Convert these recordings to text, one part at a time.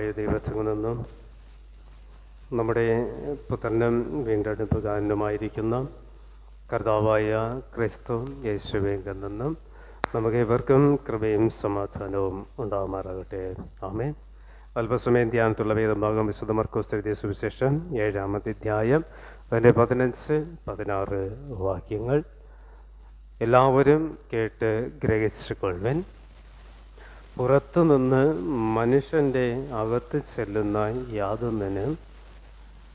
പിതാവായ ദൈവത്തിൽ നിന്നും നമ്മുടെ പുത്രനും വീണ്ടെടുപ്പുകാരനുമായിരിക്കുന്ന കർത്താവായ ക്രിസ്തു യേശുവിൽ നിന്നും നമുക്ക് ഇവർക്കും കൃപയും സമാധാനവും ഉണ്ടാകുമാറാകട്ടെ. ആമേൻ. അല്പസമയം ധ്യാനത്തുള്ള വേദഭാഗം വിശുദ്ധ മർക്കോസ് എഴുതിയ സുവിശേഷം 7-ാമത്തെ അധ്യായം അതിൻ്റെ 15-16 വാക്യങ്ങൾ. എല്ലാവരും കേട്ട് ഗ്രഹിച്ചുകൊള്ളുവൻ. പുറത്തുനിന്ന് മനുഷ്യൻ്റെ അകത്ത് ചെല്ലുന്ന യാതൊന്നിനും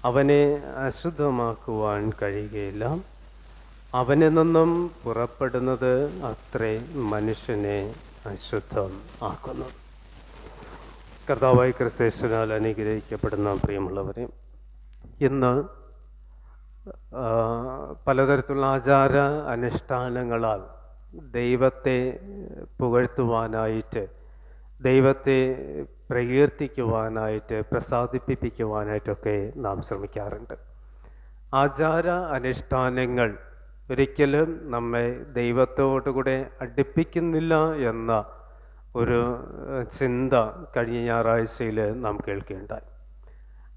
അവനെ അശുദ്ധമാക്കുവാൻ കഴിയുകയില്ല. അവനിൽ നിന്നും പുറപ്പെടുന്നത് അത്രേ മനുഷ്യനെ അശുദ്ധം ആക്കുന്നു. കർത്താവായ ക്രിസ്തുയേശുവിനാൽ അനുഗ്രഹിക്കപ്പെടുന്ന പ്രിയമുള്ളവരെ, ഇന്ന് പലതരത്തിലുള്ള ആചാര അനുഷ്ഠാനങ്ങളാൽ ദൈവത്തെ പുകഴ്ത്തുവാനായിട്ട്, ദൈവത്തെ പ്രകീർത്തിക്കുവാനായിട്ട്, പ്രസാദിപ്പിക്കുവാനായിട്ടൊക്കെ നാം ശ്രമിക്കാറുണ്ട്. ആചാര അനുഷ്ഠാനങ്ങൾ ഒരിക്കലും നമ്മെ ദൈവത്തോടുകൂടെ അടുപ്പിക്കുന്നില്ല എന്ന ഒരു ചിന്ത കഴിഞ്ഞ ഞായറാഴ്ചയിൽ നാം കേൾക്കുകയുണ്ടായി.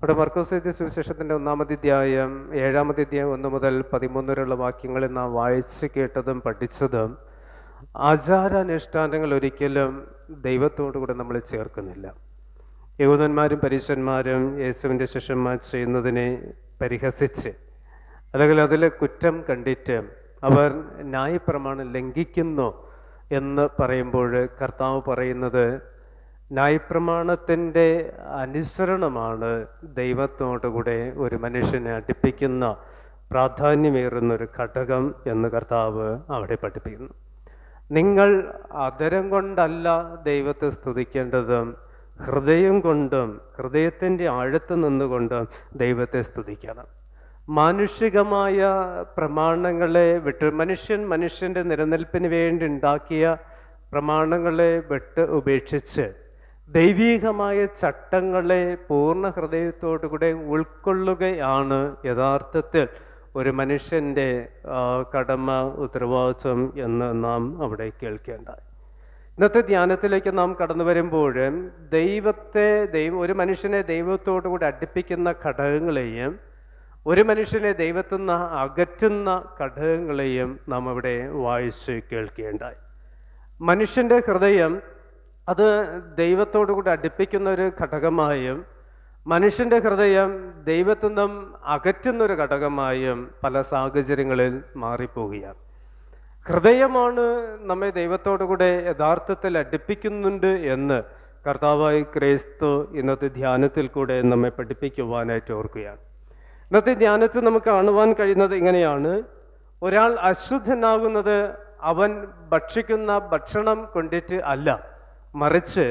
അവിടെ മർക്കോസ് എഴുതിയ സുവിശേഷത്തിൻ്റെ 1-ാമത്തെ അധ്യായം 7-ാമത്തെ അധ്യായം 1 മുതൽ 13 വരെയുള്ള വാക്യങ്ങളിൽ നാം വായിച്ച് കേട്ടതും പഠിച്ചതും ആചാരാനുഷ്ഠാനങ്ങൾ ഒരിക്കലും ദൈവത്തോടുകൂടെ നമ്മൾ ചേർക്കുന്നില്ല. യഹൂദന്മാരും പരീശന്മാരും യേശുവിൻ്റെ ശിഷ്യന്മാർ ചെയ്യുന്നതിനെ പരിഹസിച്ച് അല്ലെങ്കിൽ അതിൽ കുറ്റം കണ്ടിട്ട് അവർ ന്യായപ്രമാണം ലംഘിക്കുന്നു എന്ന് പറയുമ്പോൾ കർത്താവ് പറയുന്നത്, ന്യായപ്രമാണത്തിൻ്റെ അനുസരണമാണ് ദൈവത്തോടുകൂടെ ഒരു മനുഷ്യനെ അടുപ്പിക്കുന്ന പ്രാധാന്യമേറുന്നൊരു ഘടകം എന്ന് കർത്താവ് അവിടെ പഠിപ്പിക്കുന്നു. നിങ്ങൾ അധരം കൊണ്ടല്ല ദൈവത്തെ സ്തുതിക്കേണ്ടതും ഹൃദയം കൊണ്ടും ഹൃദയത്തിൻ്റെ ആഴത്ത് നിന്നുകൊണ്ടും ദൈവത്തെ സ്തുതിക്കണം. മാനുഷികമായ പ്രമാണങ്ങളെ വിട്ട് മനുഷ്യൻ്റെ നിലനിൽപ്പിന് വേണ്ടി ഉണ്ടാക്കിയ പ്രമാണങ്ങളെ വിട്ട് ഉപേക്ഷിച്ച് ദൈവീകമായ ചട്ടങ്ങളെ പൂർണ്ണ ഹൃദയത്തോടുകൂടെ ഉൾക്കൊള്ളുകയാണ് യഥാർത്ഥത്തിൽ ഒരു മനുഷ്യൻ്റെ കടമ, ഉത്തരവാദിത്വം എന്ന് നാം അവിടെ കേൾക്കേണ്ടായി. ഇന്നത്തെ ധ്യാനത്തിലേക്ക് നാം കടന്നു വരുമ്പോൾ ഒരു മനുഷ്യനെ ദൈവത്തോടുകൂടി അടുപ്പിക്കുന്ന ഘടകങ്ങളെയും ഒരു മനുഷ്യനെ ദൈവത്തിൽ നിന്ന് അകറ്റുന്ന ഘടകങ്ങളെയും നാം അവിടെ വായിച്ച് കേൾക്കുകയുണ്ടായി. മനുഷ്യൻ്റെ ഹൃദയം അത് ദൈവത്തോടുകൂടി അടുപ്പിക്കുന്ന ഒരു ഘടകമായും മനുഷ്യൻ്റെ ഹൃദയം ദൈവത്തിൽ നിന്നും അകറ്റുന്നൊരു ഘടകമായും പല സാഹചര്യങ്ങളിൽ മാറിപ്പോവുകയാണ്. ഹൃദയമാണ് നമ്മെ ദൈവത്തോടുകൂടെ യഥാർത്ഥത്തിൽ അടുപ്പിക്കുന്നുണ്ട് എന്ന് കർത്താവായ ക്രിസ്തു ഇന്നത്തെ ധ്യാനത്തിൽ കൂടെ നമ്മെ പഠിപ്പിക്കുവാനായിട്ട് ഓർക്കുകയാണ്. ഇന്നത്തെ ധ്യാനത്തിൽ നമുക്ക് കാണുവാൻ കഴിയുന്നത് ഇങ്ങനെയാണ്: ഒരാൾ അശുദ്ധനാകുന്നത് അവൻ ഭക്ഷിക്കുന്ന ഭക്ഷണം കൊണ്ടിട്ട് അല്ല, മറിച്ച്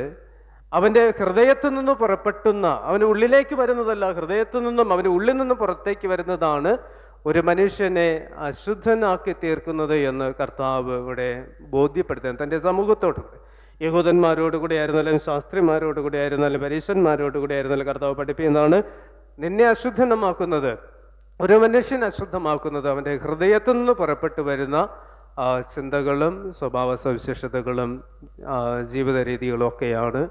അവൻ്റെ ഹൃദയത്തിൽ നിന്ന് പുറപ്പെട്ടുന്ന, അവൻ്റെ ഉള്ളിലേക്ക് വരുന്നതല്ല, ഹൃദയത്തിൽ നിന്നും അവൻ്റെ ഉള്ളിൽ നിന്നും പുറത്തേക്ക് വരുന്നതാണ് ഒരു മനുഷ്യനെ അശുദ്ധനാക്കി തീർക്കുന്നത് എന്ന് കർത്താവ് ഇവിടെ ബോധ്യപ്പെടുത്തുന്നത് തൻ്റെ സമൂഹത്തോടുകൂടി. യഹൂദന്മാരോടുകൂടി ആയിരുന്നാലും ശാസ്ത്രിമാരോടുകൂടി ആയിരുന്നാലും പരീശന്മാരോടുകൂടി ആയിരുന്നാലും കർത്താവ് പഠിപ്പിക്കുന്നതാണ്, നിന്നെ അശുദ്ധമാക്കുന്നത്, ഒരു മനുഷ്യൻ അശുദ്ധമാക്കുന്നത് അവൻ്റെ ഹൃദയത്തിൽ നിന്ന് പുറപ്പെട്ടു വരുന്ന ചിന്തകളും സ്വഭാവ സവിശേഷതകളും ജീവിത രീതികളും ഒക്കെയാണ്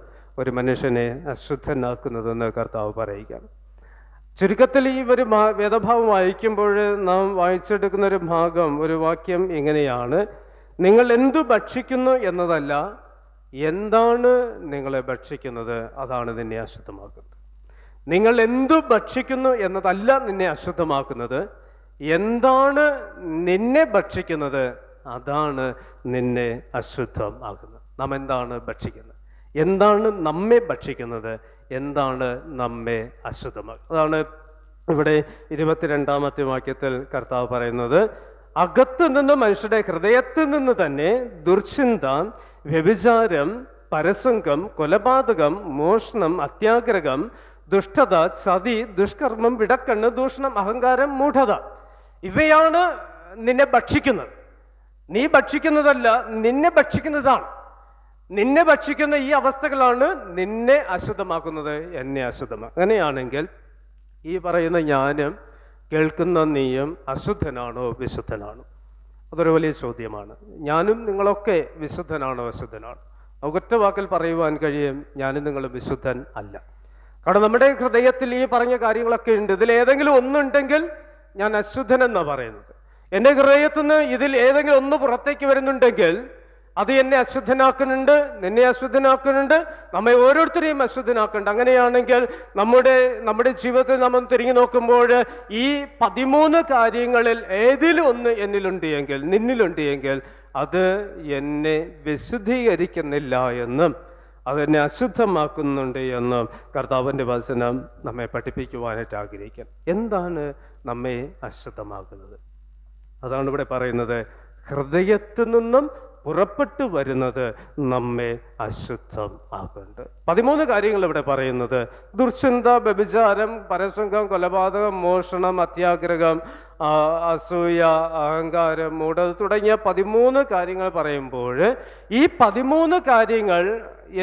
ഒരു മനുഷ്യനെ അശുദ്ധനാക്കുന്നതെന്ന് കർത്താവ് പറയുകയാണ്. ചുരുക്കത്തിൽ ഈ ഒരു വേദഭാവം വായിക്കുമ്പോൾ നാം വായിച്ചെടുക്കുന്ന ഒരു ഭാഗം, ഒരു വാക്യം ഇങ്ങനെയാണ്: നിങ്ങൾ എന്തു ഭക്ഷിക്കുന്നു എന്നതല്ല, എന്താണ് നിങ്ങളെ ഭക്ഷിക്കുന്നത് അതാണ് നിന്നെ അശുദ്ധമാക്കുന്നത്. നിങ്ങൾ എന്തു ഭക്ഷിക്കുന്നു എന്നതല്ല നിന്നെ അശുദ്ധമാക്കുന്നത്, എന്താണ് നിന്നെ ഭക്ഷിക്കുന്നത് അതാണ് നിന്നെ അശുദ്ധമാക്കുന്നത്. നാം എന്താണ് ഭക്ഷിക്കുന്നത്, എന്താണ് നമ്മെ ഭക്ഷിക്കുന്നത്, എന്താണ് നമ്മെ അശുദ്ധമാക്കുന്നത്. അതാണ് ഇവിടെ 22-ാമത്തെ വാക്യത്തിൽ കർത്താവ് പറയുന്നത്, അകത്തു നിന്ന് മനുഷ്യരുടെ ഹൃദയത്തിൽ നിന്ന് തന്നെ ദുർചിന്ത, വ്യഭിചാരം, പരസംഗം, കൊലപാതകം, മോഷണം, അത്യാഗ്രഹം, ദുഷ്ടത, ചതി, ദുഷ്കർമ്മം, വിടക്കണ്ണ്, ദൂഷണം, അഹങ്കാരം, മൂഢത, ഇവയാണ് നിന്നെ ഭക്ഷിക്കുന്നത്. നീ ഭക്ഷിക്കുന്നതല്ല, നിന്നെ ഭക്ഷിക്കുന്നതാണ്. നിന്നെ ഭക്ഷിക്കുന്ന ഈ അവസ്ഥകളാണ് നിന്നെ അശുദ്ധമാക്കുന്നത്, എന്നെ അശുദ്ധമാക്കുക. അങ്ങനെയാണെങ്കിൽ ഈ പറയുന്ന ഞാനും കേൾക്കുന്ന നീയും അശുദ്ധനാണോ വിശുദ്ധനാണോ? അതൊരു വലിയ ചോദ്യമാണ്. ഞാനും നിങ്ങളൊക്കെ വിശുദ്ധനാണോ അശുദ്ധനാണോ? ഒറ്റ വാക്കിൽ പറയുവാൻ കഴിയും, ഞാനും നിങ്ങളും വിശുദ്ധൻ അല്ല. കാരണം നമ്മുടെ ഹൃദയത്തിൽ ഈ പറഞ്ഞ കാര്യങ്ങളൊക്കെ ഉണ്ട്. ഇതിൽ ഏതെങ്കിലും ഒന്നുണ്ടെങ്കിൽ ഞാൻ അശുദ്ധനെന്നാണ് പറയുന്നത്. എൻ്റെ ഹൃദയത്തിൽ നിന്ന് ഇതിൽ ഏതെങ്കിലും ഒന്ന് പുറത്തേക്ക് വരുന്നുണ്ടെങ്കിൽ അത് എന്നെ അശുദ്ധനാക്കുന്നുണ്ട്, നിന്നെ അശുദ്ധനാക്കുന്നുണ്ട്, നമ്മെ ഓരോരുത്തരെയും അശുദ്ധനാക്കുന്നുണ്ട്. അങ്ങനെയാണെങ്കിൽ നമ്മുടെ ജീവിതത്തിൽ നമ്മൾ തിരിഞ്ഞു നോക്കുമ്പോൾ ഈ 13 കാര്യങ്ങളിൽ ഏതിലും ഒന്ന് എന്നിലുണ്ട് എങ്കിൽ, നിന്നിലുണ്ട് എങ്കിൽ അത് എന്നെ വിശുദ്ധീകരിക്കുന്നില്ല എന്നും അതെന്നെ അശുദ്ധമാക്കുന്നുണ്ട് എന്നും കർത്താവിൻ്റെ വചനം നമ്മെ പഠിപ്പിക്കുവാനായിട്ട് ആഗ്രഹിക്കാം. എന്താണ് നമ്മെ അശുദ്ധമാക്കുന്നത്? അതാണ് ഇവിടെ പറയുന്നത്. ഹൃദയത്തിൽ നിന്നും പുറപ്പെട്ടു വരുന്നത് നമ്മെ അശുദ്ധം ആക്കുന്നുണ്ട്. 13 കാര്യങ്ങൾ ഇവിടെ പറയുന്നത്. ദുർചിന്ത, വ്യഭിചാരം, പരസംഗം, കൊലപാതകം, മോഷണം, അത്യാഗ്രഹം, അസൂയ, അഹങ്കാരം, മൂഢത തുടങ്ങിയ 13 കാര്യങ്ങൾ പറയുമ്പോൾ ഈ 13 കാര്യങ്ങൾ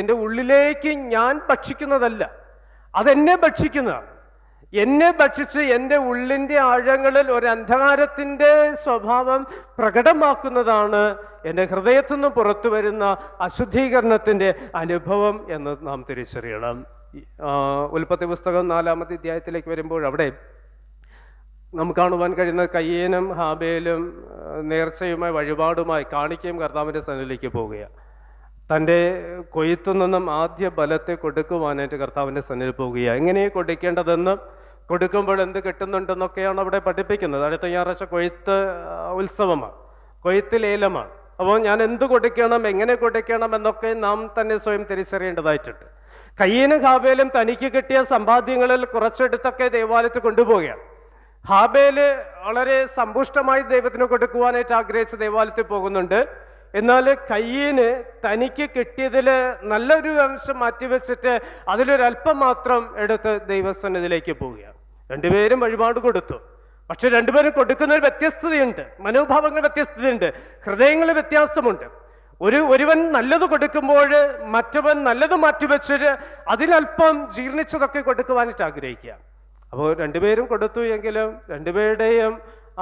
എൻ്റെ ഉള്ളിലേക്ക് ഞാൻ ഭക്ഷിക്കുന്നതല്ല, അതെന്നെ ഭക്ഷിക്കുന്നതാണ്. എന്നെ ഭക്ഷിച്ച് എൻ്റെ ഉള്ളിൻ്റെ ആഴങ്ങളിൽ ഒരു അന്ധകാരത്തിൻ്റെ സ്വഭാവം പ്രകടമാക്കുന്നതാണ് എൻ്റെ ഹൃദയത്തിൽ നിന്ന് പുറത്തു വരുന്ന അശുദ്ധീകരണത്തിൻ്റെ അനുഭവം എന്ന് നാം തിരിച്ചറിയണം. ഉൽപ്പത്തി പുസ്തകം 4-ാമത്തെ അധ്യായത്തിലേക്ക് വരുമ്പോൾ അവിടെ നമുക്ക് കാണുവാൻ കഴിയുന്ന കയ്യേനും ഹാബേലും നേർച്ചയുമായി വഴിപാടുമായി കാണിക്കയും കർത്താവിൻ്റെ സന്നിധിയിലേക്ക് പോവുകയാണ്. തൻ്റെ കൊയ്ത്തു നിന്നും ആദ്യ ബലത്തെ കൊടുക്കുവാനായിട്ട് കർത്താവിൻ്റെ സന്നിധിയിൽ പോവുകയാണ്. എങ്ങനെ കൊടുക്കേണ്ടതെന്ന്, കൊടുക്കുമ്പോൾ എന്ത് കിട്ടുന്നുണ്ടെന്നൊക്കെയാണ് അവിടെ പഠിപ്പിക്കുന്നത്. അടുത്ത ഞായറാഴ്ച കൊയ്ത്ത് ഉത്സവമാണ്, കൊയ്ത്ത് ലേലമാണ്. അപ്പോൾ ഞാൻ എന്ത് കൊടുക്കണം, എങ്ങനെ കൊടുക്കണം എന്നൊക്കെ നാം തന്നെ സ്വയം തിരിച്ചറിയേണ്ടതായിട്ടുണ്ട്. കയ്യനും ഹാബേലും തനിക്ക് കിട്ടിയ സമ്പാദ്യങ്ങളിൽ കുറച്ചെടുത്തൊക്കെ ദേവാലയത്തിൽ കൊണ്ടുപോവുകയാണ്. ഹാബേല് വളരെ സമ്പുഷ്ടമായി ദൈവത്തിന് കൊടുക്കുവാനായിട്ട് ആഗ്രഹിച്ച് ദേവാലയത്തിൽ പോകുന്നുണ്ട്. എന്നാൽ കയ്യന് തനിക്ക് കിട്ടിയതിൽ നല്ലൊരു അംശം മാറ്റിവെച്ചിട്ട് അതിലൊരല്പം മാത്രം എടുത്ത് ദൈവസന്നിധിയിലേക്ക് പോവുകയാണ്. രണ്ടുപേരും വഴിപാട് കൊടുത്തു. പക്ഷെ രണ്ടുപേരും കൊടുക്കുന്നതിൽ വ്യത്യസ്തതയുണ്ട്, മനോഭാവങ്ങൾ വ്യത്യസ്തതയുണ്ട്, ഹൃദയങ്ങൾ വ്യത്യാസമുണ്ട്. ഒരുവൻ നല്ലത് കൊടുക്കുമ്പോൾ മറ്റവൻ നല്ലത് മാറ്റിവെച്ചിട്ട് അതിലല്പം ജീർണിച്ചതൊക്കെ കൊടുക്കുവാനായിട്ട് ആഗ്രഹിക്കുക. അപ്പോൾ രണ്ടുപേരും കൊടുത്തു എങ്കിലും രണ്ടുപേരുടെയും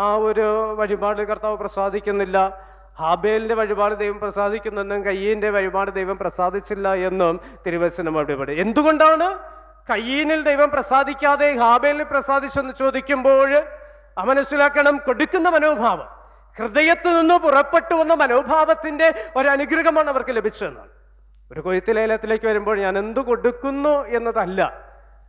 ആ ഒരു വഴിപാട് കർത്താവ് പ്രസാദിക്കുന്നില്ല. ഹാബേലിന്റെ വഴിപാട് ദൈവം പ്രസാദിക്കുന്നെന്നും കയ്യീന്റെ വഴിപാട് ദൈവം പ്രസാദിച്ചില്ല എന്നും തിരുവചനം അവിടെ പറയും. എന്തുകൊണ്ടാണ് കയ്യീനിൽ ദൈവം പ്രസാദിക്കാതെ ഹാബേലിൽ പ്രസാദിച്ചെന്ന് ചോദിക്കുമ്പോൾ മനസ്സിലാക്കണം, കൊടുക്കുന്ന മനോഭാവം, ഹൃദയത്തിൽ നിന്ന് പുറപ്പെട്ടു വന്ന മനോഭാവത്തിന്റെ ഒരനുഗ്രഹമാണ് അവർക്ക് ലഭിച്ചതെന്നാണ്. ഒരു കൊയ്ത്ത് ലേലത്തിലേക്ക് വരുമ്പോൾ ഞാൻ എന്ത് കൊടുക്കുന്നു എന്നതല്ല,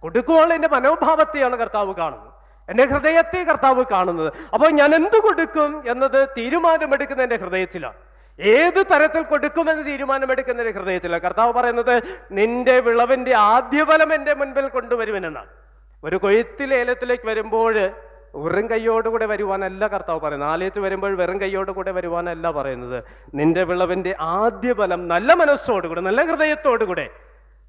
കൊടുക്കുവാനുള്ള എൻ്റെ മനോഭാവത്തെയാണ് കർത്താവ് കാണുന്നത്, എൻ്റെ ഹൃദയത്തെ കർത്താവ് കാണുന്നത്. അപ്പോൾ ഞാൻ എന്ത് കൊടുക്കും എന്നത് തീരുമാനമെടുക്കുന്ന എൻ്റെ ഹൃദയത്തിലാണ്. ഏത് തരത്തിൽ കൊടുക്കുമെന്ന് തീരുമാനമെടുക്കുന്ന എൻ്റെ ഹൃദയത്തിലാണ്. കർത്താവ് പറയുന്നത് നിന്റെ വിളവിൻ്റെ ആദ്യഫലം എൻ്റെ മുൻപിൽ കൊണ്ടുവരുമെന്നാണ്. ഒരു കൊയ്ത്ത് ലേലത്തിലേക്ക് വരുമ്പോൾ വെറും കൈയോടുകൂടെ വരുവാനല്ല കർത്താവ് പറയുന്നത്. ആലയത്തിൽ വരുമ്പോൾ വെറും കൈയോടുകൂടെ വരുവാനല്ല പറയുന്നത്. നിന്റെ വിളവിൻ്റെ ആദ്യഫലം നല്ല മനസ്സോടുകൂടെ, നല്ല ഹൃദയത്തോടുകൂടെ,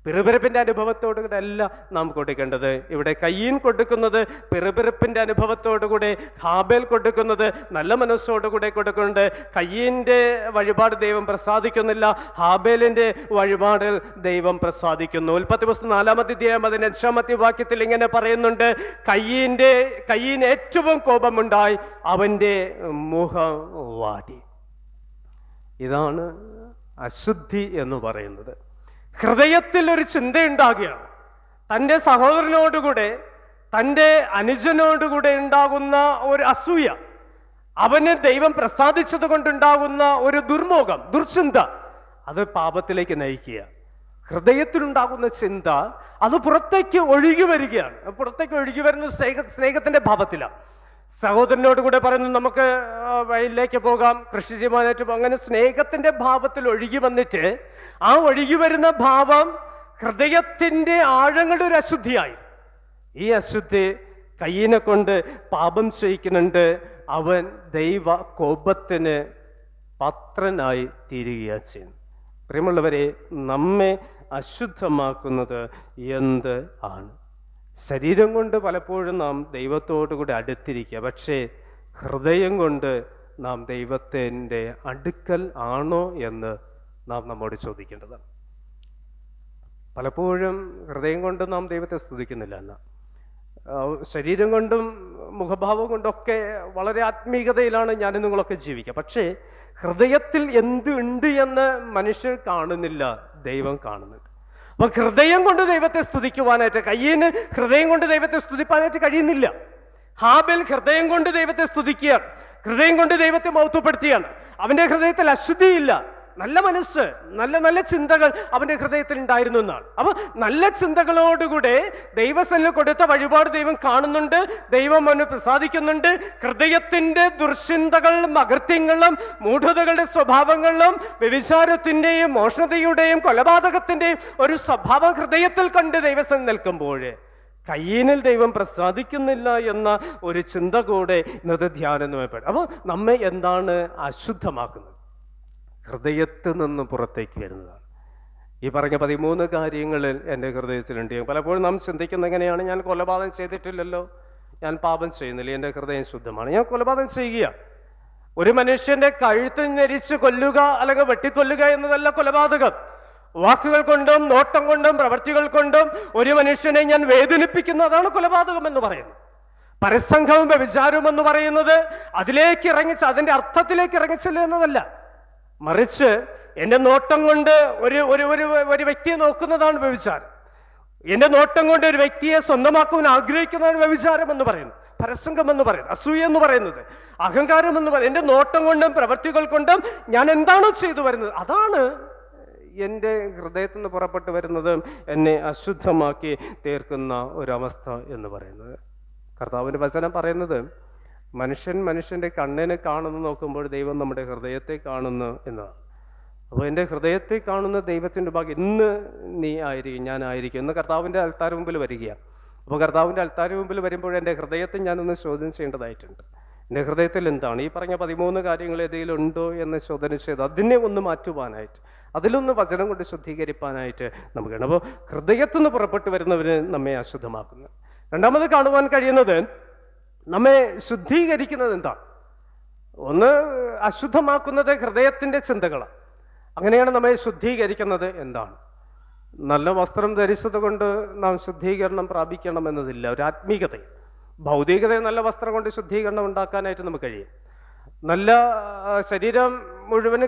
പിറുപിറുപ്പിന്റെ അനുഭവത്തോടുകൂടെ അല്ല നാം കൊടുക്കേണ്ടത്. ഇവിടെ കയ്യീൻ കൊടുക്കുന്നത് പിറുപിറുപ്പിന്റെ അനുഭവത്തോടുകൂടെ, ഹാബേൽ കൊടുക്കുന്നത് നല്ല മനസ്സോടുകൂടെ കൊടുക്കുന്നുണ്ട്. കയ്യീന്റെ വഴിപാട് ദൈവം പ്രസാദിക്കുന്നില്ല, ഹാബേലിന്റെ വഴിപാടിൽ ദൈവം പ്രസാദിക്കുന്നു. ഉൽപ്പത്തി പുസ്തകം 4-ാമത്തെ അധ്യായം 15-ാമത്തെ വാക്യത്തിൽ ഇങ്ങനെ പറയുന്നുണ്ട്, കയ്യീൻ ഏറ്റവും കോപമുണ്ടായി, അവന്റെ മുഖം വാടി. ഇതാണ് അശുദ്ധി എന്ന് പറയുന്നത്. ഹൃദയത്തിൽ ഒരു ചിന്തയുണ്ടാകുകയാണ്. തൻ്റെ സഹോദരനോടുകൂടെ, തൻ്റെ അനുജനോടുകൂടെ ഉണ്ടാകുന്ന ഒരു അസൂയ, അവന് ദൈവം പ്രസാദിച്ചത് കൊണ്ടുണ്ടാകുന്ന ഒരു ദുർമോഹം, ദുർചിന്ത, അത് പാപത്തിലേക്ക് നയിക്കുക. ഹൃദയത്തിലുണ്ടാകുന്ന ചിന്ത അത് പുറത്തേക്ക് ഒഴുകി വരികയാണ്. പുറത്തേക്ക് ഒഴുകി വരുന്ന സ്നേഹത്തിന്റെ ഭാവത്തിലാണ്. സഹോദരനോട് കൂടെ പറയുന്നു നമുക്ക് വയലിലേക്ക് പോകാം, കൃഷി ചെയ്യുവാനായിട്ട്. അങ്ങനെ സ്നേഹത്തിന്റെ ഭാവത്തിൽ ഒഴുകി വന്നിട്ട് ആ ഒഴുകി വരുന്ന ഭാവം ഹൃദയത്തിന്റെ ആഴങ്ങളുടെ ഒരു അശുദ്ധിയായി. ഈ അശുദ്ധി കയ്യിനെ കൊണ്ട് പാപം ചെയ്യിക്കുന്നുണ്ട്. അവൻ ദൈവ കോപത്തിന് പാത്രനായി തീരുകയാണ് ചെയ്യുന്നത്. പ്രിയമുള്ളവരെ, നമ്മെ അശുദ്ധമാക്കുന്നത് എന്ത് ആണ്? ശരീരം കൊണ്ട് പലപ്പോഴും നാം ദൈവത്തോടുകൂടി അടുത്തിരിക്കുക, പക്ഷേ ഹൃദയം കൊണ്ട് നാം ദൈവത്തിൻ്റെ അടുക്കൽ ആണോ എന്ന് നാം നമ്മോട് ചോദിക്കേണ്ടതാണ്. പലപ്പോഴും ഹൃദയം കൊണ്ട് നാം ദൈവത്തെ സ്തുതിക്കുന്നില്ല എന്ന, ശരീരം കൊണ്ടും മുഖഭാവം കൊണ്ടൊക്കെ വളരെ ആത്മീയതയിലാണ് ഞാൻ നിങ്ങളൊക്കെ ജീവിക്കുക. പക്ഷേ ഹൃദയത്തിൽ എന്ത് ഉണ്ട് എന്ന് മനുഷ്യർ കാണുന്നില്ല, ദൈവം കാണുന്നുണ്ട്. അപ്പൊ ഹൃദയം കൊണ്ട് ദൈവത്തെ സ്തുതിക്കുവാനായിട്ട്, കയ്യിന് ഹൃദയം കൊണ്ട് ദൈവത്തെ സ്തുതിപ്പാനായിട്ട് കഴിയുന്നില്ല. ഹാബേൽ ഹൃദയം കൊണ്ട് ദൈവത്തെ സ്തുതിക്കുകയാണ്, ഹൃദയം കൊണ്ട് ദൈവത്തെ മഹത്വപ്പെടുത്തിയാണ്. അവന്റെ ഹൃദയത്തിൽ അശുദ്ധിയില്ല, നല്ല മനസ്സ്, നല്ല നല്ല ചിന്തകൾ അവന്റെ ഹൃദയത്തിൽ ഉണ്ടായിരുന്നു എന്നാണ്. അപ്പൊ നല്ല ചിന്തകളോടുകൂടെ ദൈവസന്നിധിയിൽ കൊടുത്ത വഴിപാട് ദൈവം കാണുന്നുണ്ട്, ദൈവം അവന് പ്രസാദിക്കുന്നുണ്ട്. ഹൃദയത്തിന്റെ ദുർചിന്തകളും അകൃത്യങ്ങളും മൂഢതകളുടെ സ്വഭാവങ്ങളിലും വ്യഭിചാരത്തിന്റെയും മോഷണതയുടെയും കൊലപാതകത്തിന്റെയും ഒരു സ്വഭാവം ഹൃദയത്തിൽ കണ്ട് ദൈവസന്നിധിയിൽ നിൽക്കുമ്പോൾ കയ്യിനിൽ ദൈവം പ്രസാദിക്കുന്നില്ല എന്ന ഒരു ചിന്ത കൂടെ ഇന്നത്തെ ധ്യാനം നമ്മെപ്പെടും. അപ്പോൾ നമ്മെ എന്താണ് അശുദ്ധമാക്കുന്നത്? ഹൃദയത്തിൽ നിന്ന് പുറത്തേക്ക് വരുന്നതാണ്. ഈ പറഞ്ഞ 13 കാര്യങ്ങളിൽ എൻ്റെ ഹൃദയത്തിലുണ്ട്. പലപ്പോഴും നാം ചിന്തിക്കുന്നത് എങ്ങനെയാണ്? ഞാൻ കൊലപാതകം ചെയ്തിട്ടില്ലല്ലോ, ഞാൻ പാപം ചെയ്യുന്നില്ല, എൻ്റെ ഹൃദയം ശുദ്ധമാണ്, ഞാൻ കൊലപാതകം ചെയ്യുക. ഒരു മനുഷ്യന്റെ കഴുത്ത് ഞെരിച്ച് കൊല്ലുക അല്ലെങ്കിൽ വെട്ടിക്കൊല്ലുക എന്നതല്ല കൊലപാതകം. വാക്കുകൾ കൊണ്ടും നോട്ടം കൊണ്ടും പ്രവൃത്തികൾ കൊണ്ടും ഒരു മനുഷ്യനെ ഞാൻ വേദനിപ്പിക്കുന്നതാണ് കൊലപാതകം എന്ന് പറയുന്നത്. പരസംഗവും വ്യഭിചാരവും എന്ന് പറയുന്നത് അതിലേക്ക് ഇറങ്ങിച്ച് അതിൻ്റെ അർത്ഥത്തിലേക്ക് ഇറങ്ങിച്ചില്ല എന്നതല്ല, മറിച്ച് എൻ്റെ നോട്ടം കൊണ്ട് ഒരു വ്യക്തിയെ നോക്കുന്നതാണ് വ്യഭിചാരം. എൻ്റെ നോട്ടം കൊണ്ട് ഒരു വ്യക്തിയെ സ്വന്തമാക്കുവാൻ ആഗ്രഹിക്കുന്നതാണ് വ്യഭിചാരം എന്ന് പറയുന്നത്, പരസംഗം എന്ന് പറയുന്നത്, അസൂയ എന്ന് പറയുന്നത്, അഹങ്കാരം എന്ന് പറയുന്നത്. എൻ്റെ നോട്ടം കൊണ്ടും പ്രവൃത്തികൾ കൊണ്ടും ഞാൻ എന്താണോ ചെയ്തു വരുന്നത് അതാണ് എൻ്റെ ഹൃദയത്തിൽ നിന്ന് പുറപ്പെട്ടു വരുന്നത്, എന്നെ അശുദ്ധമാക്കി തീർക്കുന്ന ഒരവസ്ഥ എന്ന് പറയുന്നത്. കർത്താവിൻ്റെ വചനം പറയുന്നത് മനുഷ്യൻ്റെ കണ്ണിനെ കാണുന്നു നോക്കുമ്പോൾ ദൈവം നമ്മുടെ ഹൃദയത്തെ കാണുന്നു എന്നതാണ്. അപ്പോൾ എൻ്റെ ഹൃദയത്തെ കാണുന്ന ദൈവത്തിൻ്റെ ഭാഗ്യം ഇന്ന് നീ ആയിരിക്കും, ഞാനായിരിക്കും എന്ന് കർത്താവിൻ്റെ അൾത്താര മുമ്പിൽ വരികയാണ്. അപ്പോൾ കർത്താവിൻ്റെ അൾത്താര മുമ്പിൽ വരുമ്പോൾ എൻ്റെ ഹൃദയത്തെ ഞാനൊന്ന് ചോദ്യം ചെയ്യേണ്ടതായിട്ടുണ്ട്. എൻ്റെ ഹൃദയത്തിൽ എന്താണ്? ഈ പറഞ്ഞ 13 കാര്യങ്ങൾ ഏതെങ്കിലും ഉണ്ടോ എന്ന് ചോദ്യം ചെയ്ത് അതിനെ ഒന്ന് മാറ്റുവാനായിട്ട്, അതിലൊന്ന് വചനം കൊണ്ട് ശുദ്ധീകരിപ്പാനായിട്ട് നമുക്കാണ്. അപ്പോൾ ഹൃദയത്തിൽ നിന്ന് പുറപ്പെട്ടു വരുന്നവര് നമ്മെ അശുദ്ധമാക്കുന്നു. രണ്ടാമത് കാണുവാൻ കഴിയുന്നത് നമ്മെ ശുദ്ധീകരിക്കുന്നത് എന്താണ്? ഒന്ന് അശുദ്ധമാക്കുന്നത് ഹൃദയത്തിൻ്റെ ചിന്തകളാണ്. അങ്ങനെയാണ് നമ്മെ ശുദ്ധീകരിക്കുന്നത് എന്താണ്? നല്ല വസ്ത്രം ധരിച്ചത് കൊണ്ട് നാം ശുദ്ധീകരണം പ്രാപിക്കണം എന്നതില്ല. ഒരു ആത്മീകത, ഭൗതികതയെ നല്ല വസ്ത്രം കൊണ്ട് ശുദ്ധീകരണം ഉണ്ടാക്കാനായിട്ട് നമുക്ക് കഴിയും. നല്ല ശരീരം മുഴുവന്